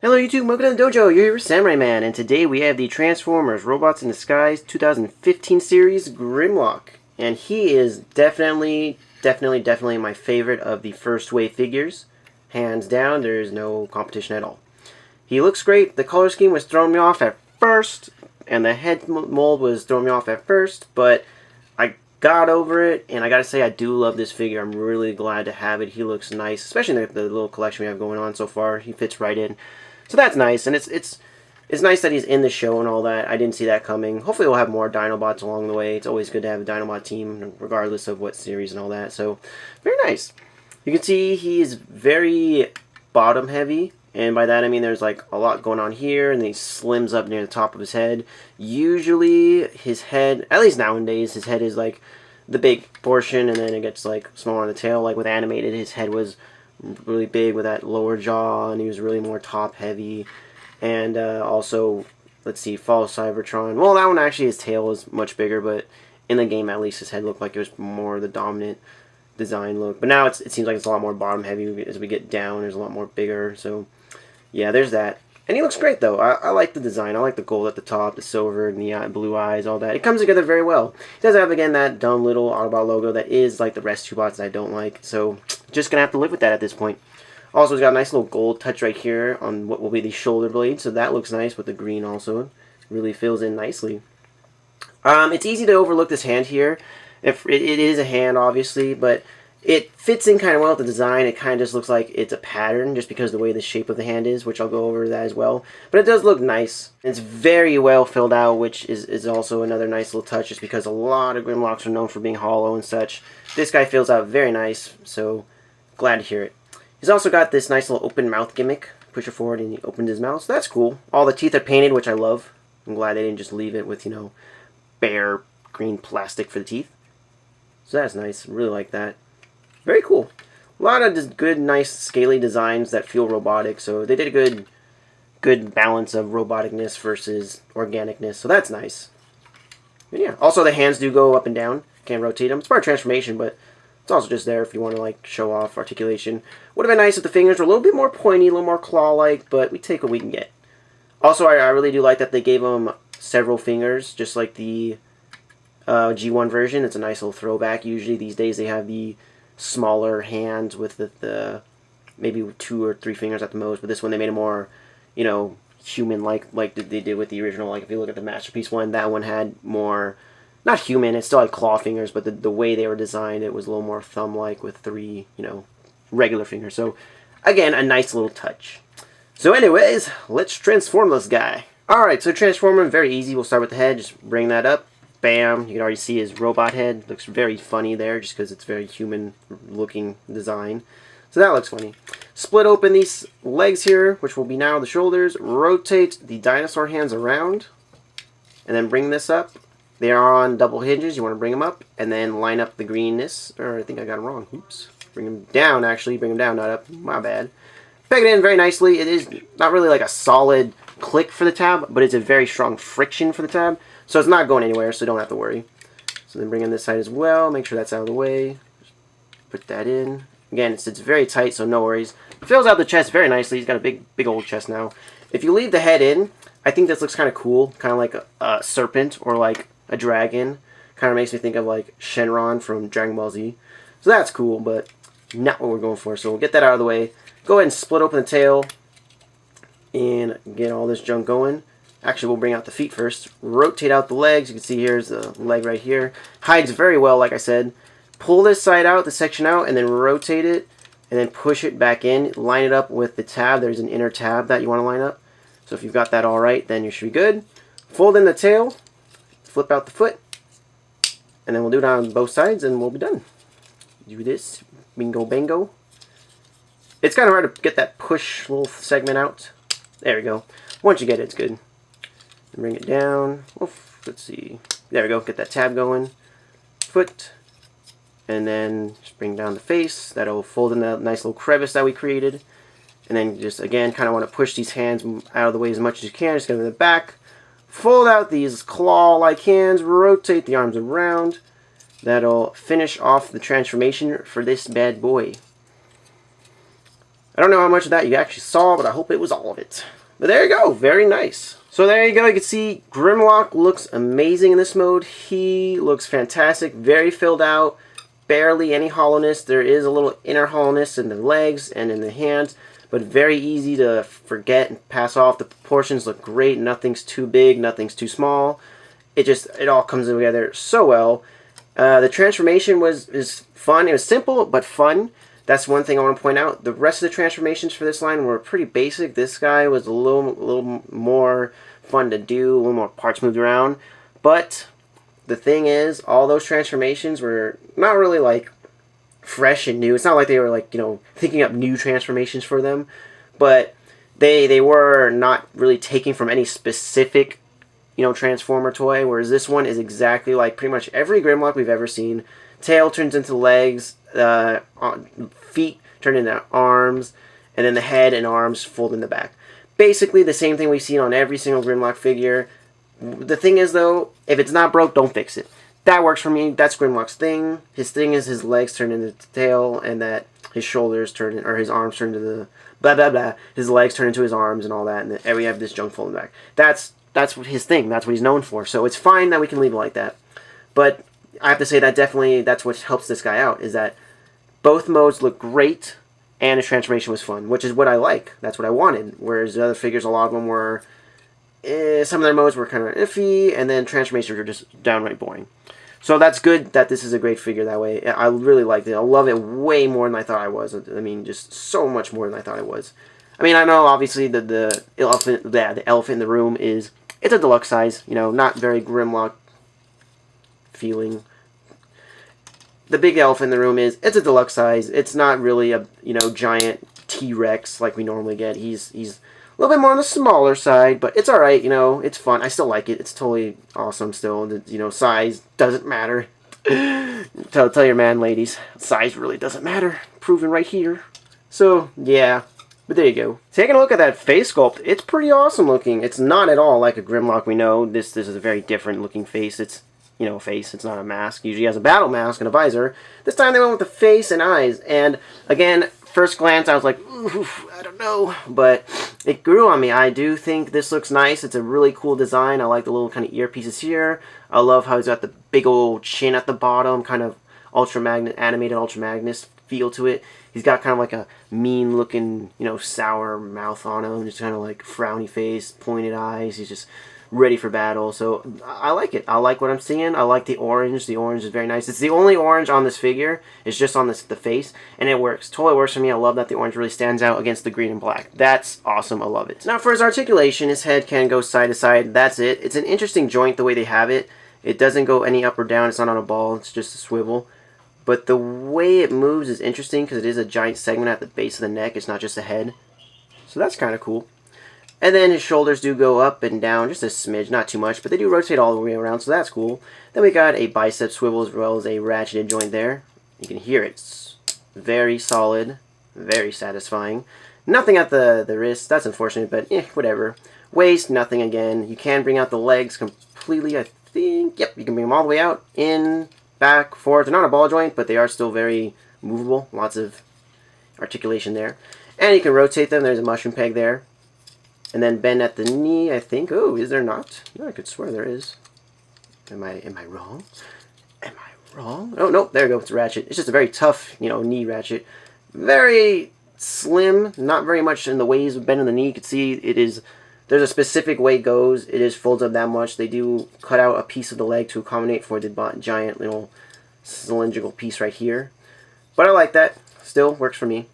Hello YouTube, welcome to the dojo, you're here with Samurai Man, and today we have the Transformers Robots in Disguise 2015 series Grimlock. And he is definitely my favorite of the first wave figures. Hands down, there's no competition at all. He looks great. The color scheme was throwing me off at first, and the head mold was throwing me off at first, but I got over it, and I gotta say I do love this figure. I'm really glad to have it. He looks nice, especially in the little collection we have going on so far. He fits right in. So that's nice, and it's nice that he's in the show and all that. I didn't see that coming. Hopefully we'll have more Dinobots along the way. It's always good to have a Dinobot team, regardless of what series and all that. So, very nice. You can see he is very bottom heavy, and by that I mean there's like a lot going on here, and then he slims up near the top of his head. Usually his head, at least nowadays, his head is like the big portion, and then it gets like smaller on the tail. Like with animated, his head was really big with that lower jaw, and he was really more top heavy. And also, let's see, False Cybertron. Well, that one actually, his tail was much bigger, but in the game at least his head looked like it was more the dominant design look. But now it seems like it's a lot more bottom heavy as we get down. There's a lot more bigger. So yeah, there's that. And he looks great though. I like the design. I like the gold at the top, the silver, and the blue eyes, all that. It comes together very well. He does have, again, that dumb little Autobot logo that is like the rest two bots that I don't like. So just going to have to live with that at this point. Also, he's got a nice little gold touch right here on what will be the shoulder blade. So that looks nice with the green also. Really fills in nicely. It's easy to overlook this hand here. It is a hand, obviously, but it fits in kind of well with the design. It kind of just looks like it's a pattern just because of the way the shape of the hand is, which I'll go over that as well. But it does look nice. It's very well filled out, which is also another nice little touch just because a lot of Grimlocks are known for being hollow and such. This guy fills out very nice, so glad to hear it. He's also got this nice little open mouth gimmick. Push it forward and he opens his mouth, so that's cool. All the teeth are painted, which I love. I'm glad they didn't just leave it with, you know, bare green plastic for the teeth. So that's nice. Really like that. Very cool. A lot of good, nice, scaly designs that feel robotic. So they did a good balance of roboticness versus organicness. So that's nice. And yeah. Also, the hands do go up and down. Can't rotate them. It's part of transformation, but it's also just there if you want to like show off articulation. Would have been nice if the fingers were a little bit more pointy, a little more claw-like, but we take what we can get. Also, I really do like that they gave them several fingers, just like the G1 version. It's a nice little throwback. Usually these days they have the smaller hands with the maybe 2 or 3 fingers at the most, but this one they made it more, you know, human-like, like they did with the original. Like if you look at the Masterpiece one, that one had more, not human, it still had claw fingers, but the way they were designed, it was a little more thumb-like with 3, you know, regular fingers. So again, a nice little touch. So anyways, let's transform this guy. Alright, so transform him, very easy. We'll start with the head, just bring that up. Bam, you can already see his robot head. Looks very funny there just because it's very human looking design. So that looks funny. Split open these legs here, which will be now the shoulders. Rotate the dinosaur hands around. And then bring this up. They are on double hinges. You want to bring them up. And then line up the greenness. Or I think I got them wrong. Oops. Bring them down, actually. Bring them down, not up. My bad. Peg it in very nicely. It is not really like a solid click for the tab, but it's a very strong friction for the tab. So it's not going anywhere, so don't have to worry. So then bring in this side as well. Make sure that's out of the way. Just put that in. Again, it's very tight, so no worries. Fills out the chest very nicely. He's got a big old chest now. If you leave the head in, I think this looks kind of cool. Kind of like a serpent or like a dragon. Kind of makes me think of like Shenron from Dragon Ball Z. So that's cool, but not what we're going for. So we'll get that out of the way. Go ahead and split open the tail and get all this junk going. Actually, we'll bring out the feet first. Rotate out the legs. You can see here's the leg right here. Hides very well, like I said. Pull this side out, the section out, and then rotate it, and then push it back in. Line it up with the tab. There's an inner tab that you want to line up. So if you've got that all right, then you should be good. Fold in the tail. Flip out the foot. And then we'll do it on both sides, and we'll be done. Do this. Bingo, bango. It's kind of hard to get that push little segment out. There we go. Once you get it, it's good. Bring it down. Oof, let's see. There we go. Get that tab going. Foot. And then just bring down the face. That'll fold in that nice little crevice that we created. And then just, again, kind of want to push these hands out of the way as much as you can. Just get them in the back. Fold out these claw-like hands. Rotate the arms around. That'll finish off the transformation for this bad boy. I don't know how much of that you actually saw, but I hope it was all of it. But there you go, very nice. So there you go, you can see Grimlock looks amazing in this mode. He looks fantastic, very filled out, barely any hollowness. There is a little inner hollowness in the legs and in the hands, but very easy to forget and pass off. The proportions look great, nothing's too big, nothing's too small. It all comes together so well. The transformation is fun. It was simple, but fun. That's one thing I want to point out. The rest of the transformations for this line were pretty basic. This guy was a little more fun to do, a little more parts moved around. But the thing is, all those transformations were not really like fresh and new. It's not like they were like, you know, thinking up new transformations for them. But they were not really taking from any specific, you know, Transformer toy. Whereas this one is exactly like pretty much every Grimlock we've ever seen. Tail turns into legs, feet turn into arms, and then the head and arms fold in the back. Basically the same thing we've seen on every single Grimlock figure. The thing is though, if it's not broke, don't fix it. That works for me. That's Grimlock's thing. His thing is his legs turn into the tail, and that his shoulders turn, or his arms turn into the blah blah blah. His legs turn into his arms and all that, and then we have this junk folding back. That's his thing. That's what he's known for. So it's fine that we can leave it like that. But I have to say that definitely that's what helps this guy out, is that both modes look great and his transformation was fun, which is what I like. That's what I wanted. Whereas the other figures, a lot of them were, some of their modes were kind of iffy, and then transformations were just downright boring. So that's good that this is a great figure that way. I really liked it. I love it way more than I thought I was. I mean, just so much more than I thought it was. I mean, I know obviously the elephant in the room is, it's a deluxe size, you know, not very Grimlock feeling. The big elephant in the room is, it's a deluxe size. It's not really a, you know, giant T-Rex like we normally get. He's a little bit more on the smaller side, but it's alright, you know, it's fun. I still like it. It's totally awesome still. You know, size doesn't matter. tell your man, ladies, size really doesn't matter. Proven right here. So, yeah. But there you go. Taking a look at that face sculpt, it's pretty awesome looking. It's not at all like a Grimlock we know. This is a very different looking face. It's, you know, a face. It's not a mask. Usually has a battle mask and a visor. This time they went with the face and eyes. And again, first glance I was like, oof, I don't know. But it grew on me. I do think this looks nice. It's a really cool design. I like the little kind of earpieces here. I love how he's got the big old chin at the bottom, kind of animated Ultra Magnus feel to it. He's got kind of like a mean looking, you know, sour mouth on him, just kind of like frowny face, pointed eyes. He's just ready for battle. So I like it. I like what I'm seeing. I like the orange. The orange is very nice. It's the only orange on this figure. It's just on the face, and it works. Totally works for me. I love that the orange really stands out against the green and black. That's awesome. I love it. Now for his articulation, his head can go side to side. That's it. It's an interesting joint the way they have it. It doesn't go any up or down. It's not on a ball. It's just a swivel. But the way it moves is interesting because it is a giant segment at the base of the neck. It's not just a head. So that's kind of cool. And then his shoulders do go up and down just a smidge, not too much, but they do rotate all the way around, so that's cool. Then we got a bicep swivel as well as a ratcheted joint there. You can hear it. It's very solid, very satisfying. Nothing at the wrist. That's unfortunate, but whatever. Waist, nothing again. You can bring out the legs completely, I think. Yep, you can bring them all the way out, in, back, forth. They're not a ball joint, but they are still very movable. Lots of articulation there. And you can rotate them. There's a mushroom peg there. And then bend at the knee, I think. Oh, is there not? No, I could swear there is. Am I wrong? Am I wrong? Oh, no, there we go. It's a ratchet. It's just a very tough, you know, knee ratchet. Very slim. Not very much in the ways of bending the knee. You can see it is, there's a specific way it goes. It is folds up that much. They do cut out a piece of the leg to accommodate for the giant little cylindrical piece right here. But I like that. Still works for me.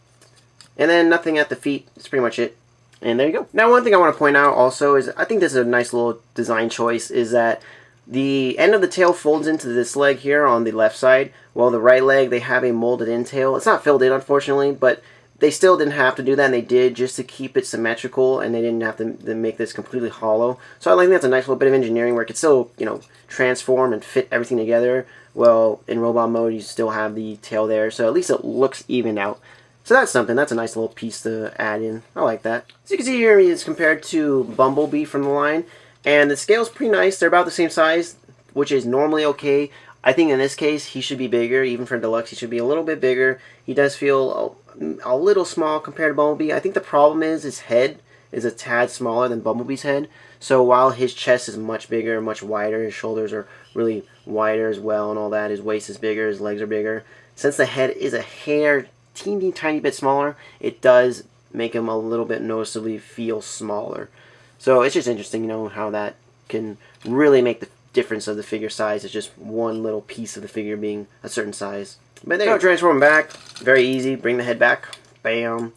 And then nothing at the feet. That's pretty much it. And there you go. Now one thing I want to point out also is, I think this is a nice little design choice, is that the end of the tail folds into this leg here on the left side, while the right leg, they have a molded in tail. It's not filled in, unfortunately, but they still didn't have to do that, and they did just to keep it symmetrical, and they didn't have to make this completely hollow. So I think that's a nice little bit of engineering where it could still, you know, transform and fit everything together. Well, in robot mode, you still have the tail there, so at least it looks even out. So that's something. That's a nice little piece to add in. I like that. So you can see here it's compared to Bumblebee from the line. And the scale's pretty nice. They're about the same size, which is normally okay. I think in this case, he should be bigger. Even for Deluxe, he should be a little bit bigger. He does feel a little small compared to Bumblebee. I think the problem is his head is a tad smaller than Bumblebee's head. So while his chest is much bigger, much wider, his shoulders are really wider as well and all that, his waist is bigger, his legs are bigger. Since the head is a hair, teeny tiny bit smaller, it does make him a little bit noticeably feel smaller. So it's just interesting, how that can really make the difference of the figure size. It's just one little piece of the figure being a certain size. But there you go, transform him back. Very easy. Bring the head back. Bam.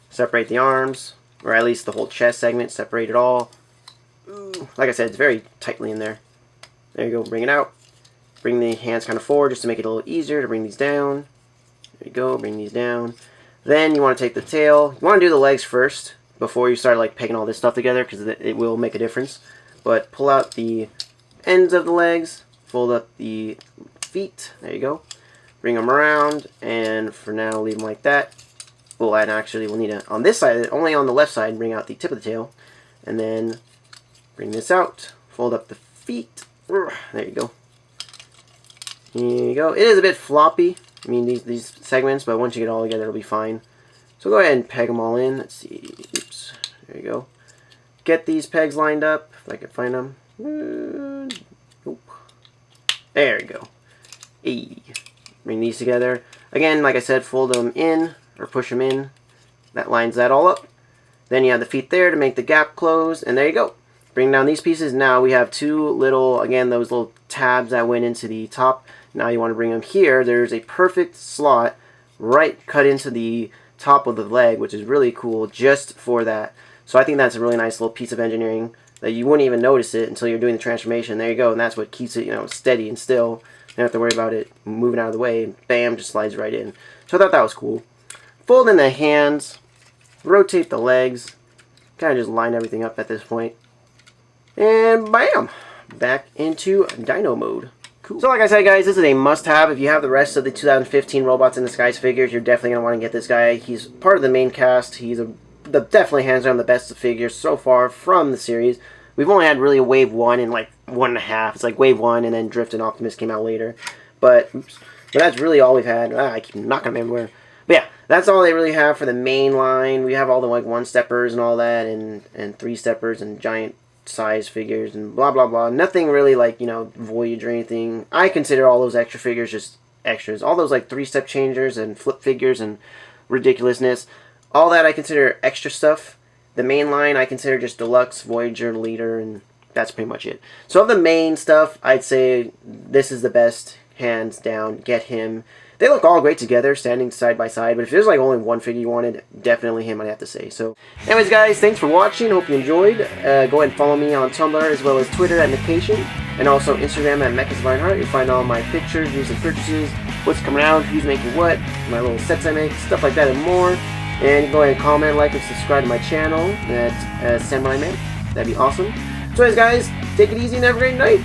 Separate the arms, or at least the whole chest segment. Separate it all. Ooh. Like I said, it's very tightly in there. There you go. Bring it out. Bring the hands kind of forward just to make it a little easier to bring these down. There you go. Bring these down. Then you want to take the tail. You want to do the legs first before you start like pegging all this stuff together, because it will make a difference. But pull out the ends of the legs. Fold up the feet. There you go. Bring them around, and for now leave them like that. Well, and actually we'll need to, on this side, only on the left side, bring out the tip of the tail, and then bring this out. Fold up the feet. There you go. Here you go. It is a bit floppy. I mean these segments, but once you get it all together, it'll be fine. So go ahead and peg them all in. Let's see. Oops. There you go. Get these pegs lined up if I can find them. There you go. Hey. Bring these together. Again, like I said, fold them in or push them in. That lines that all up. Then you have the feet there to make the gap close, and there you go. Bring down these pieces. Now we have two little, again, those little tabs that went into the top. Now you want to bring them here. There's a perfect slot right cut into the top of the leg, which is really cool just for that. So I think that's a really nice little piece of engineering that you wouldn't even notice it until you're doing the transformation. There you go, and that's what keeps it, steady and still. You don't have to worry about it moving out of the way, and bam, just slides right in. So I thought that was cool. Fold in the hands, rotate the legs, kind of just line everything up at this point, and bam, back into Dino mode. Cool. So like I said, guys, this is a must-have. If you have the rest of the 2015 Robots in Disguise figures, you're definitely going to want to get this guy. He's part of the main cast. He's definitely hands down the best of figures so far from the series. We've only had really a wave 1 and like 1.5. It's like wave 1 and then Drift and Optimus came out later. But that's really all we've had. I keep knocking them everywhere. But yeah, that's all they really have for the main line. We have all the like 1-steppers and all that, and 3-steppers and giant size figures and blah blah blah. Nothing really like, Voyage or anything. I consider all those extra figures just extras. All those like 3-step changers and flip figures and ridiculousness. All that I consider extra stuff. The main line I consider just Deluxe, Voyager, Leader, and that's pretty much it. So of the main stuff, I'd say this is the best, hands down. Get him. They look all great together, standing side by side, but if there's like only one figure you wanted, definitely him, I'd have to say. So anyways, guys, thanks for watching. Hope you enjoyed. Go ahead and follow me on Tumblr as well as Twitter at Mechation, and also Instagram at MechasLionheart. You'll find all my pictures, recent purchases, what's coming out, who's making what, my little sets I make, stuff like that and more. And go ahead and comment, like, and subscribe to my channel at Samurai Man. That'd be awesome. So anyways, guys, take it easy and have a great night.